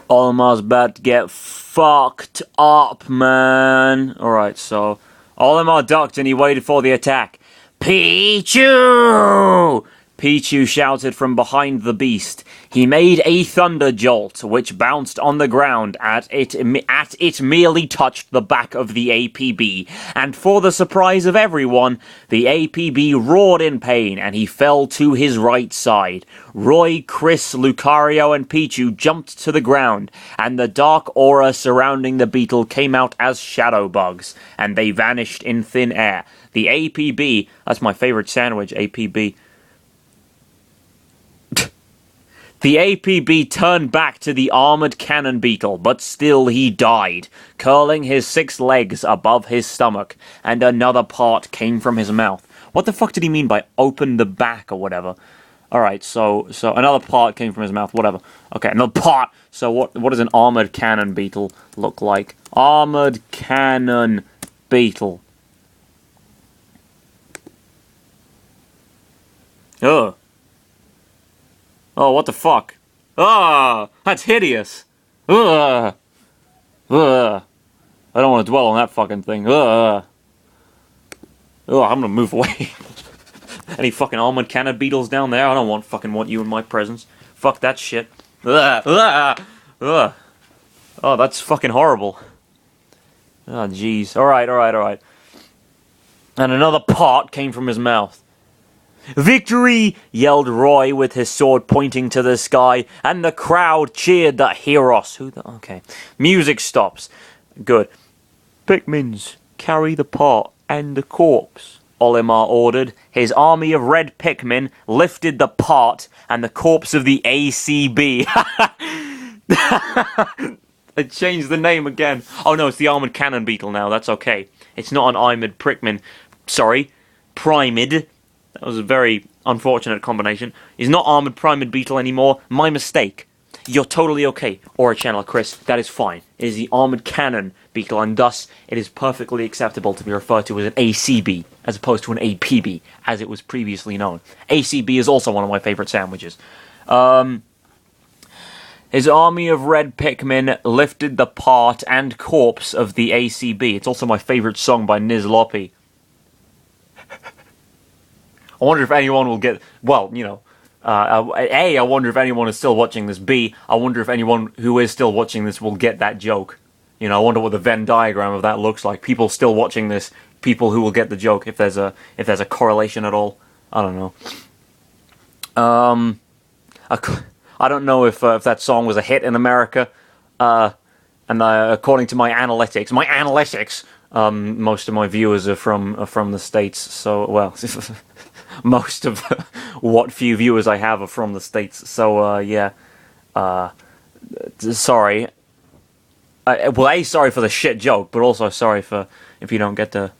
Olimar's about to get fucked up, man. Alright, so Olimar ducked and he waited for the attack. Pichu! Pichu shouted from behind the beast. He made a thunder jolt, which bounced on the ground at it merely touched the back of the APB, and for the surprise of everyone, the APB roared in pain, and he fell to his right side. Roy, Chris, Lucario, and Pichu jumped to the ground, and the dark aura surrounding the beetle came out as shadow bugs, and they vanished in thin air. The APB, that's my favorite sandwich, APB. The APB turned back to the armored cannon beetle, but still he died, curling his 6 legs above his stomach, and another part came from his mouth. What the fuck did he mean by open the back or whatever? Alright, so another part came from his mouth, whatever. Okay, another part. So what does an armored cannon beetle look like? Armored cannon beetle. Ugh. Oh, what the fuck? Ah, that's hideous. Ugh. Ugh. I don't want to dwell on that fucking thing. Ugh. Ugh, I'm gonna move away. Any fucking armored cannon beetles down there? I don't want you in my presence. Fuck that shit. Ugh. Ugh. Ugh. Oh, that's fucking horrible. Oh, jeez. Alright. And another part came from his mouth. "Victory!" yelled Roy with his sword pointing to the sky, and the crowd cheered the heroes. Okay. Music stops. Good. "Pikmins, carry the pot and the corpse," Olimar ordered. His army of red Pikmin lifted the pot and the corpse of the ACB. I changed the name again. Oh no, it's the armored cannon beetle now. That's okay. It's not an armored Pikmin. Sorry. Primid. That was a very unfortunate combination. He's not armored primate beetle anymore. My mistake. You're totally okay. AuraChannelerChris, that is fine. It is the armored cannon beetle, and thus it is perfectly acceptable to be referred to as an ACB, as opposed to an APB, as it was previously known. ACB is also one of my favorite sandwiches. His army of red Pikmin lifted the part and corpse of the ACB. It's also my favorite song by Niz Loppy. I wonder if anyone will get... Well, you know... A, I wonder if anyone is still watching this. B, I wonder if anyone who is still watching this will get that joke. You know, I wonder what the Venn diagram of that looks like. People still watching this, people who will get the joke, if there's a correlation at all. I don't know. I don't know if that song was a hit in America. And according to my analytics, most of my viewers are from the States. So, well... Most of what few viewers I have are from the States, so, yeah. Sorry. Sorry for the shit joke, but also sorry for if you don't get the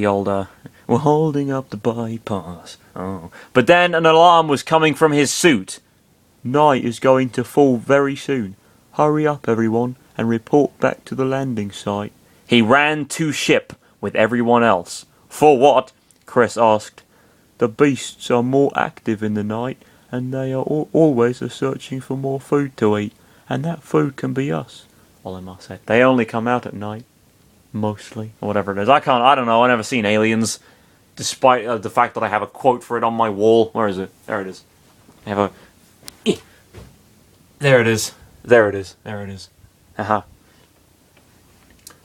old, we're holding up the bypass. Oh. But then an alarm was coming from his suit. "Night is going to fall very soon. Hurry up, everyone, and report back to the landing site." He ran to ship with everyone else. "For what?" Chris asked. "The beasts are more active in the night, and they are always searching for more food to eat, and that food can be us," Olimar said. "They only come out at night, mostly," or whatever it is. I don't know, I've never seen Aliens, despite the fact that I have a quote for it on my wall. Where is it? There it is. I have a... There it is. Haha.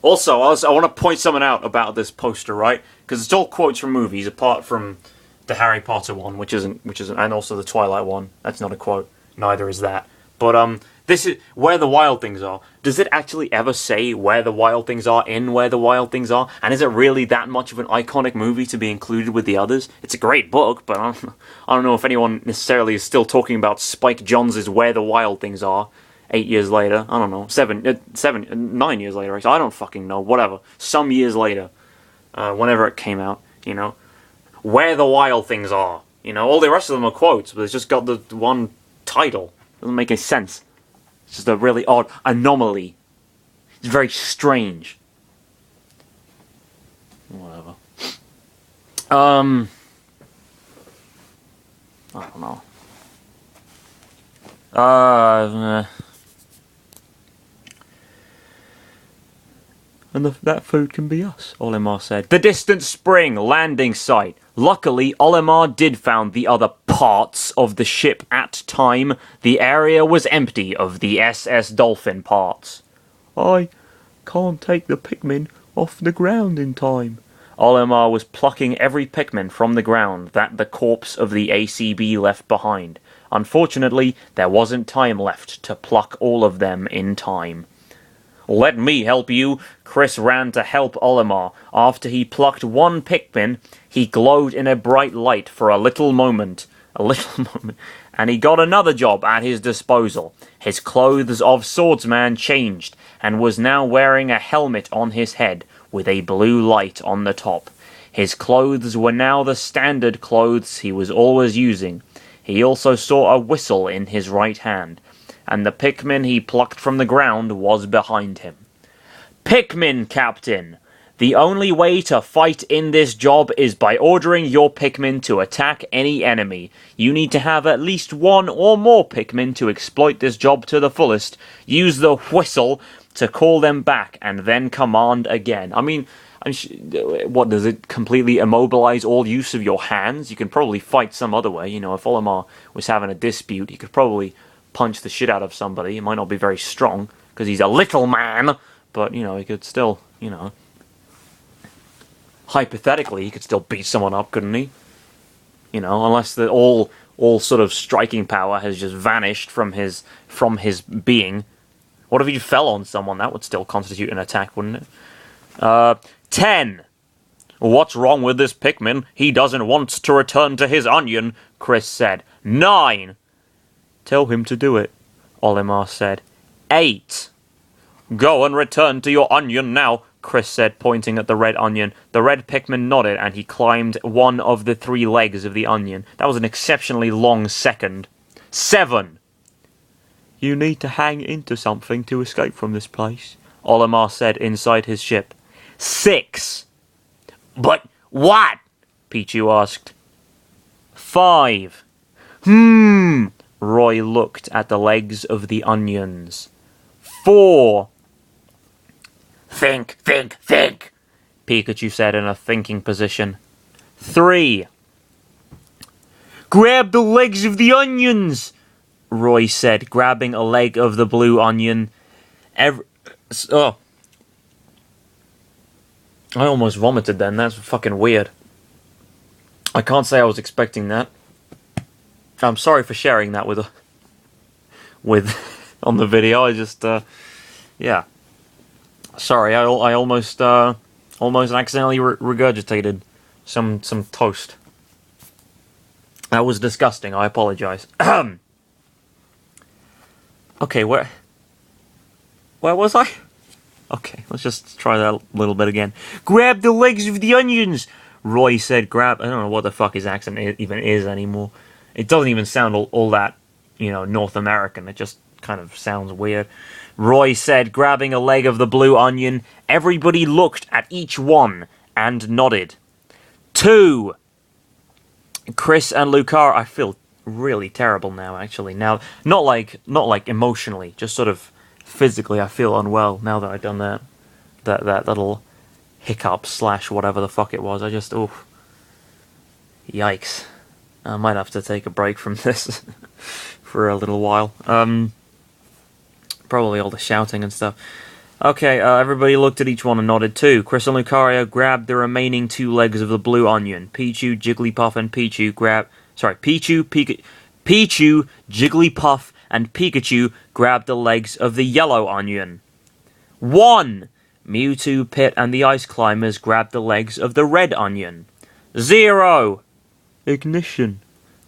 Also, I want to point something out about this poster, right? Because it's all quotes from movies, apart from the Harry Potter one, which isn't, and also the Twilight one. That's not a quote. Neither is that. But this is Where the Wild Things Are. Does it actually ever say where the wild things are in Where the Wild Things Are? And is it really that much of an iconic movie to be included with the others? It's a great book, but I don't know if anyone necessarily is still talking about Spike Jonze's Where the Wild Things Are 8 years later. I don't know. 9 years later. I don't fucking know. Whatever. Some years later. Whenever it came out, you know. Where the Wild Things Are. You know, all the rest of them are quotes, but it's just got the one title. Doesn't make any sense. It's just a really odd anomaly. It's very strange. Whatever. I don't know. and that food can be us, Olimar said. The distant spring landing site. Luckily, Olimar did found the other parts of the ship at time. The area was empty of the SS Dolphin parts. I can't take the Pikmin off the ground in time. Olimar was plucking every Pikmin from the ground that the corpse of the ACB left behind. Unfortunately, there wasn't time left to pluck all of them in time. Let me help you. Chris ran to help Olimar. After he plucked one Pikmin, he glowed in a bright light for a little moment, and he got another job at his disposal. His clothes of swordsman changed, and was now wearing a helmet on his head, with a blue light on the top. His clothes were now the standard clothes he was always using. He also saw a whistle in his right hand, and the Pikmin he plucked from the ground was behind him. Pikmin, Captain! The only way to fight in this job is by ordering your Pikmin to attack any enemy. You need to have at least one or more Pikmin to exploit this job to the fullest. Use the whistle to call them back, and then command again. I mean, what, does it completely immobilize all use of your hands? You can probably fight some other way. You know, if Olimar was having a dispute, he could probably punch the shit out of somebody. It might not be very strong, because he's a little man, but, you know, he could still, you know, hypothetically, he could still beat someone up, couldn't he? You know, unless all sort of striking power has just vanished from his being. What if he fell on someone? That would still constitute an attack, wouldn't it? 10. What's wrong with this Pikmin? He doesn't want to return to his onion, Chris said. 9. Tell him to do it, Olimar said. 8. Go and return to your onion now, Chris said, pointing at the red onion. The red Pikmin nodded, and he climbed one of the 3 legs of the onion. That was an exceptionally long second. 7. You need to hang into something to escape from this place, Olimar said inside his ship. 6. But what? Pichu asked. 5. Roy looked at the legs of the onions. 4. Think, Pikachu said in a thinking position. 3. Grab the legs of the onions, Roy said, grabbing a leg of the blue onion. I almost vomited then. That's fucking weird. I can't say I was expecting that. I'm sorry for sharing that with on the video. I just yeah. Sorry, I almost accidentally regurgitated some toast. That was disgusting. I apologize. Okay, where was I? Okay, let's just try that a little bit again. Grab the legs of the onions, Roy said. I don't know what the fuck his accent even is anymore. It doesn't even sound all that, you know, North American. It just kind of sounds weird. Roy said, grabbing a leg of the blue onion. Everybody looked at each one and nodded. 2. Chris and Lucara. I feel really terrible now, actually. Now, not like emotionally, just sort of physically. I feel unwell now that I've done that little hiccup / whatever the fuck it was. I just, yikes. I might have to take a break from this for a little while. Probably all the shouting and stuff. Okay, everybody looked at each one and nodded too. Chris and Lucario grabbed the remaining 2 legs of the blue onion. Pichu, Jigglypuff, and Pichu, Jigglypuff, and Pikachu grabbed the legs of the yellow onion. 1. Mewtwo, Pit, and the Ice Climbers grabbed the legs of the red onion. 0. Ignition,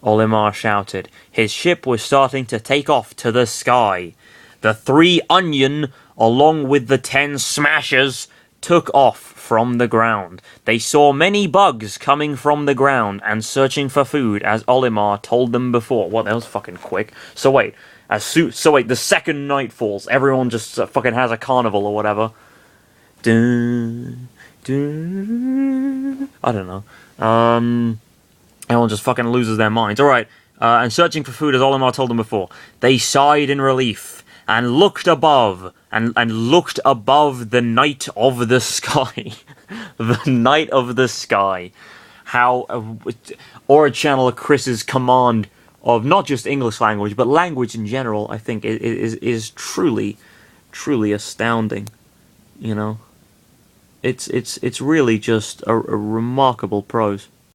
Olimar shouted. His ship was starting to take off to the sky. The 3 onion, along with the 10 smashers, took off from the ground. They saw many bugs coming from the ground and searching for food, as Olimar told them before. Well, that was fucking quick. So wait, the second night falls, everyone just fucking has a carnival or whatever. I don't know. Everyone just fucking loses their minds. Alright, and searching for food, as Olimar told them before. They sighed in relief. and looked above, and looked above the night of the sky. The night of the sky. How AuraChannelerChris's command of not just English language, but language in general, I think, is truly, truly astounding. You know? It's really just a remarkable prose.